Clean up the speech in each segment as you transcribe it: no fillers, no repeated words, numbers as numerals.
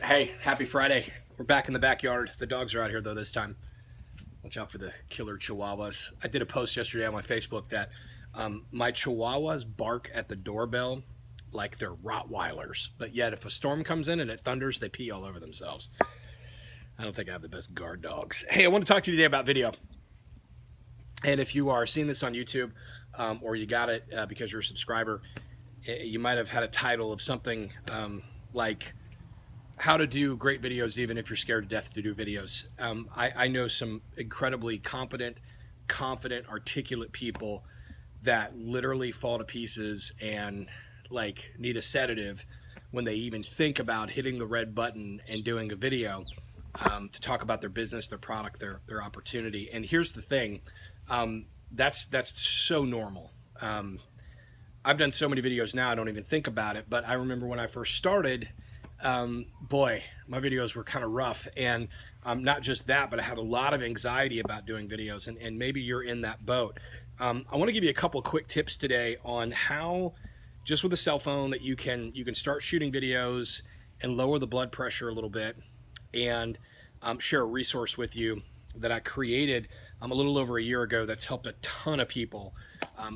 Hey, happy Friday. We're back in the backyard. The dogs are out here, though, this time. Watch out for the killer chihuahuas. I did a post yesterday on my Facebook that my chihuahuas bark at the doorbell like they're Rottweilers. But yet, if a storm comes in and it thunders, they pee all over themselves. I don't think I have the best guard dogs. Hey, I want to talk to you today about video. And if you are seeing this on YouTube or you got it because you're a subscriber, you might have had a title of something like how to do great videos even if you're scared to death to do videos. I know some incredibly competent, confident, articulate people that literally fall to pieces and like need a sedative when they even think about hitting the red button and doing a video to talk about their business, their product, their opportunity. And here's the thing, that's so normal. I've done so many videos now I don't even think about it, but I remember when I first started, boy, my videos were kind of rough, and not just that, but I had a lot of anxiety about doing videos, and maybe you're in that boat. I want to give you a couple quick tips today on how, just with a cell phone, that you can start shooting videos and lower the blood pressure a little bit, and share a resource with you that I created a little over a year ago that's helped a ton of people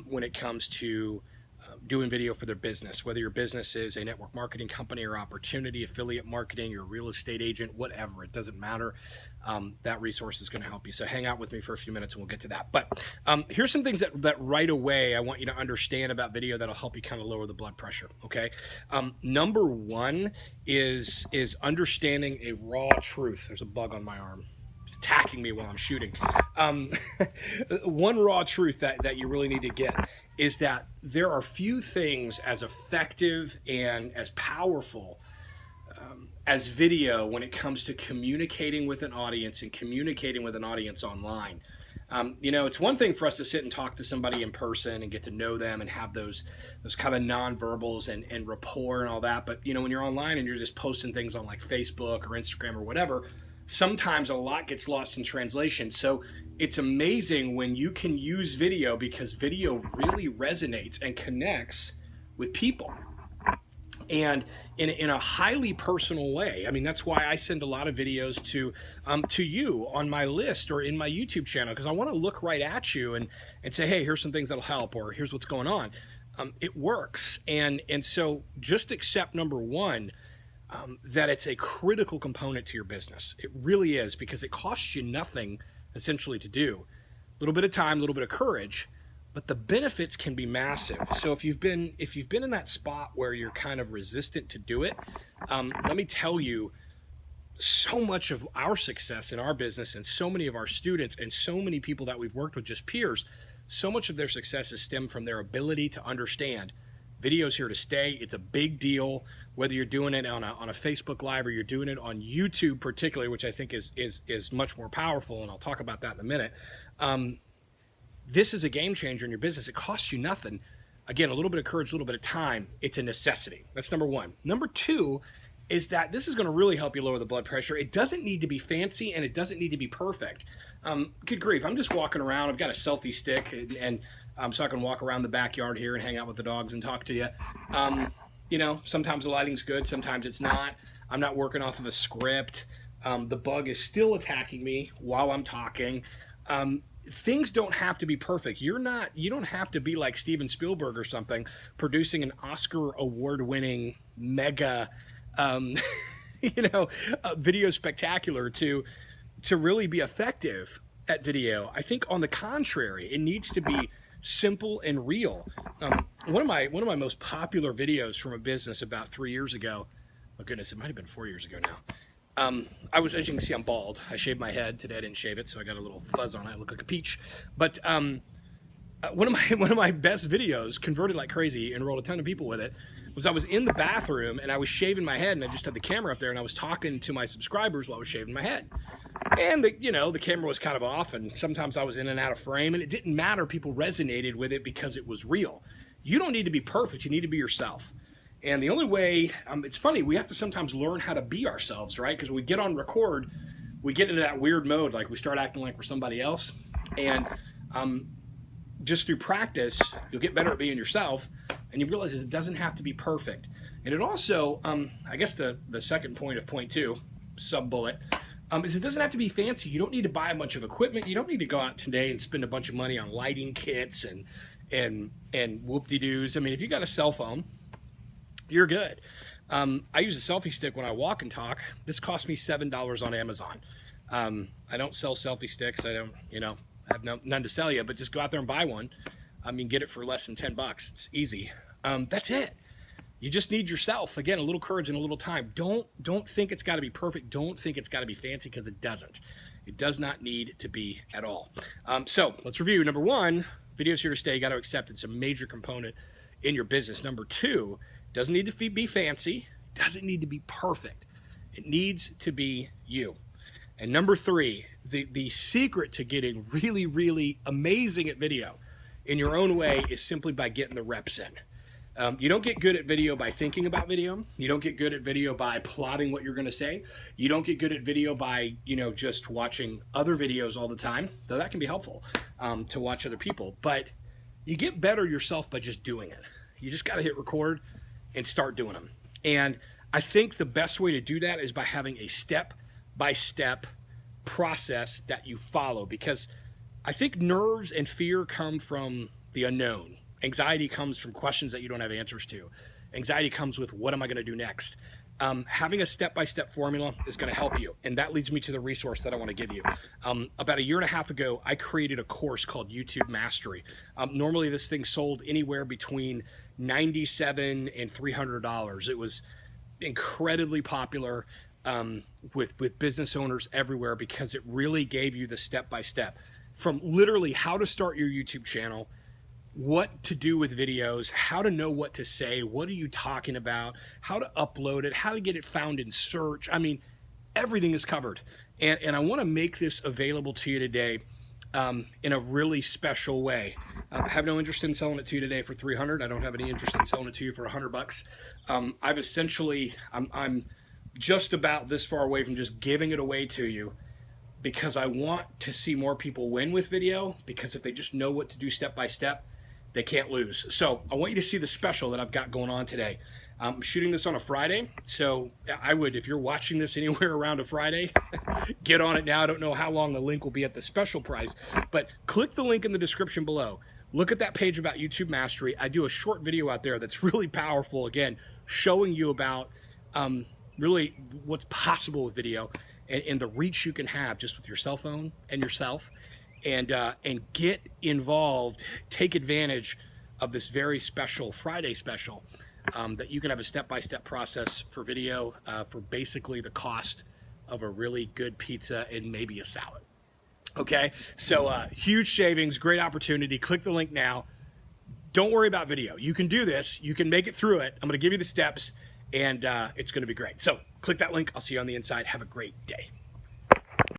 when it comes to doing video for their business, whether your business is a network marketing company or opportunity, affiliate marketing, you're a real estate agent, whatever, it doesn't matter. That resource is going to help you. So hang out with me for a few minutes and we'll get to that. But here's some things that right away I want you to understand about video that'll help you kind of lower the blood pressure, okay? Number one is understanding a raw truth. There's a bug on my arm. It's attacking me while I'm shooting. One raw truth that you really need to get is that there are few things as effective and as powerful as video when it comes to communicating with an audience and communicating with an audience online. It's one thing for us to sit and talk to somebody in person and get to know them and have those kind of nonverbals and rapport and all that. But, when you're online and you're just posting things on like Facebook or Instagram or whatever, sometimes a lot gets lost in translation. So it's amazing when you can use video because video really resonates and connects with people. And in a highly personal way. I mean, that's why I send a lot of videos to you on my list or in my YouTube channel, because I want to look right at you and say, hey, here's some things that'll help, or here's what's going on. It works. And so just accept, number one, that it's a critical component to your business. It really is, because it costs you nothing essentially to do. A little bit of time, a little bit of courage, but the benefits can be massive. So if you've been in that spot where you're kind of resistant to do it, let me tell you, so much of our success in our business and so many of our students and so many people that we've worked with, just peers, so much of their success is stemmed from their ability to understand video's here to stay. It's a big deal, whether you're doing it on a Facebook Live or you're doing it on YouTube particularly, which I think is much more powerful, and I'll talk about that in a minute. This is a game changer in your business. It costs you nothing. Again, a little bit of courage, a little bit of time. It's a necessity. That's number one. Number two is that this is going to really help you lower the blood pressure. It doesn't need to be fancy, and it doesn't need to be perfect. Good grief, I'm just walking around. I've got a selfie stick, and so I can walk around the backyard here and hang out with the dogs and talk to you. Sometimes the lighting's good, sometimes it's not. I'm not working off of a script. The bug is still attacking me while I'm talking. Things don't have to be perfect. You don't have to be like Steven Spielberg or something, producing an Oscar award-winning mega, video spectacular to really be effective at video. I think on the contrary, it needs to be simple and real. One of my most popular videos from a business about 3 years ago. Oh goodness, it might have been 4 years ago now. As you can see, I'm bald. I shaved my head today. I didn't shave it, so I got a little fuzz on it. I look like a peach. But one of my best videos, converted like crazy, enrolled a ton of people with it, was I was in the bathroom and I was shaving my head, and I just had the camera up there and I was talking to my subscribers while I was shaving my head. And the camera was kind of off, and sometimes I was in and out of frame, and it didn't matter. People resonated with it because it was real. You don't need to be perfect. You need to be yourself. And the only way, it's funny, we have to sometimes learn how to be ourselves, right? Because when we get on record, we get into that weird mode, like we start acting like we're somebody else. And just through practice, you'll get better at being yourself, and you realize it doesn't have to be perfect. And it also, I guess the second point of point 2, sub-bullet, is it doesn't have to be fancy. You don't need to buy a bunch of equipment. You don't need to go out today and spend a bunch of money on lighting kits and whoop-de-doos. I mean, if you got a cell phone, you're good. I use a selfie stick when I walk and talk. This cost me $7 on Amazon. I don't sell selfie sticks. I don't, I have none to sell you, but just go out there and buy one. I mean, get it for less than $10. It's easy. That's it. You just need yourself. Again, a little courage and a little time. Don't think it's got to be perfect. Don't think it's got to be fancy, because it doesn't. It does not need to be at all. So let's review. Number 1, video's here to stay. You got to accept it's a major component in your business. Number 2, doesn't need to be fancy. Doesn't need to be perfect. It needs to be you. And number 3, the secret to getting really, really amazing at video in your own way is simply by getting the reps in. You don't get good at video by thinking about video. You don't get good at video by plotting what you're going to say. You don't get good at video by, just watching other videos all the time, though that can be helpful to watch other people. But you get better yourself by just doing it. You just got to hit record and start doing them. And I think the best way to do that is by having a step-by-step process that you follow, because I think nerves and fear come from the unknown. Anxiety comes from questions that you don't have answers to. Anxiety comes with, what am I going to do next? Having a step-by-step formula is going to help you. And that leads me to the resource that I want to give you. About a year and a half ago, I created a course called YouTube Mastery. Normally, this thing sold anywhere between $97 and $300. It was incredibly popular with business owners everywhere, because it really gave you the step-by-step from literally how to start your YouTube channel, what to do with videos, how to know what to say, what are you talking about, how to upload it, how to get it found in search. I mean, everything is covered. And I want to make this available to you today in a really special way. I have no interest in selling it to you today for $300. I don't have any interest in selling it to you for $100. I've essentially, I'm just about this far away from just giving it away to you, because I want to see more people win with video, because if they just know what to do step by step, they can't lose. So I want you to see the special that I've got going on today. I'm shooting this on a Friday, so I would, if you're watching this anywhere around a Friday, get on it now. I don't know how long the link will be at the special price, but click the link in the description below. Look at that page about YouTube Mastery. I do a short video out there that's really powerful, again, showing you about really what's possible with video and the reach you can have just with your cell phone and yourself. And get involved, take advantage of this very special Friday special that you can have a step-by-step process for video for basically the cost of a really good pizza and maybe a salad. Okay, so huge savings, great opportunity. Click the link now. Don't worry about video. You can do this. You can make it through it. I'm going to give you the steps, and it's going to be great. So click that link. I'll see you on the inside. Have a great day.